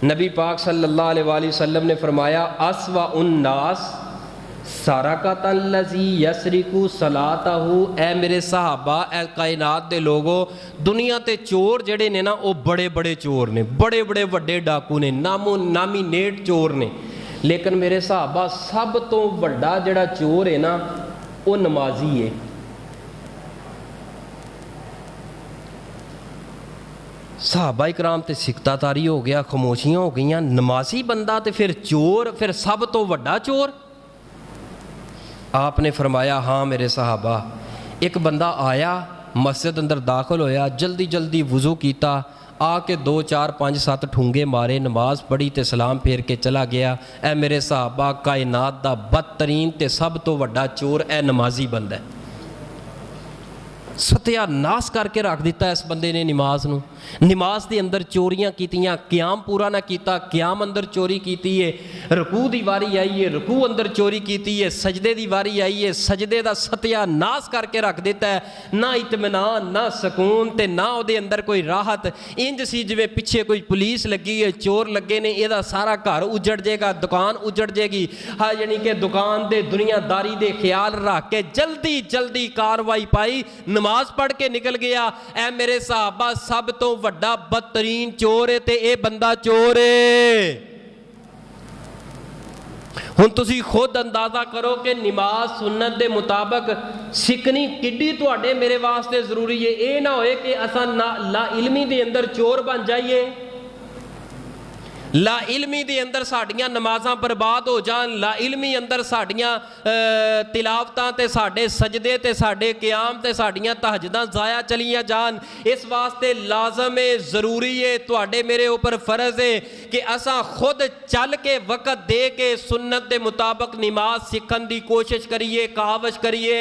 نبی پاک صلی اللہ علیہ وآلہ وسلم نے فرمایا اسوأ الناس سارقۃ الذی یسرق صلاتہ، اے میرے صحابہ، اے کائنات دے لوگوں، دنیا تے چور جڑے نے نا وہ بڑے بڑے چور نے، بڑے بڑے وڈے ڈاکو نے، نامو نامی نیٹ چور نے، لیکن میرے صحابہ سب تو وڈا جڑا چور ہے نا وہ نمازی ہے۔ صحابہ اکرام تے سکتہ تاری ہو گیا، خاموشیاں ہو گئیاں، نمازی بندہ تے پھر چور، پھر سب تو وڈا چور۔ آپ نے فرمایا ہاں میرے صحابہ۔ ایک بندہ آیا، مسجد اندر داخل ہویا، جلدی جلدی وضو کیتا، آ کے 2 4 5 7 ٹھونگے مارے، نماز پڑھی تے سلام پھیر کے چلا گیا۔ اے میرے صحابہ، کائنات دا بدترین تے سب تو وڈا چور اے نمازی بندہ ہے۔ ستیہ ناس کر کے رکھ دیتا ہے اس بندے نے نماز نو۔ نماز دے اندر چوریاں کیتیاں، قیام پورا نہ کیتا، قیام اندر چوری کیتی ہے، رکوع دی واری آئی ہے، رکوع اندر چوری کیتی ہے، سجدے دی واری آئی ہے، سجدے دا ستیہ ناس کر کے رکھ دیتا ہے۔ نہ اطمینان، نہ سکون تے نہ او دے اندر کوئی راحت، انج سی جویں پیچھے کوئی پولیس لگی ہے، چور لگے نے، یہ سارا گھر اجڑ جائے گا، دکان اجڑ جائے گی۔ ہاں یعنی کہ دکان دے دنیا داری دے خیال رکھ کے جلدی جلدی کاروائی پائی، نماز پڑھ کے نکل گیا۔ اے میرے صحابہ، سب تو وڈا بدترین چور ہے تے اے بندہ چور ہے۔ ہن تسی خود اندازہ کرو کہ نماز سنت دے مطابق سکھنی کڈی تواڈے میرے واسطے ضروری ہے۔ اے نہ ہوئے کہ اساں لا علمی دے اندر چور بن جائیے، لا علمی دے اندر ساڈیاں نمازاں برباد ہو جان، لا علمی اندر ساڈیاں تلاوتاں تے ساڈے سجدے تے ساڈے قیام تے ساڈیاں تہجداں ضائع چلیاں جان۔ اس واسطے لازم ہے، ضروری ہے، تواڈے میرے اوپر فرض ہے کہ اساں خود چل کے وقت دے کے سنت دے مطابق نماز سکھن دی کوشش کریے، کاوش کریے۔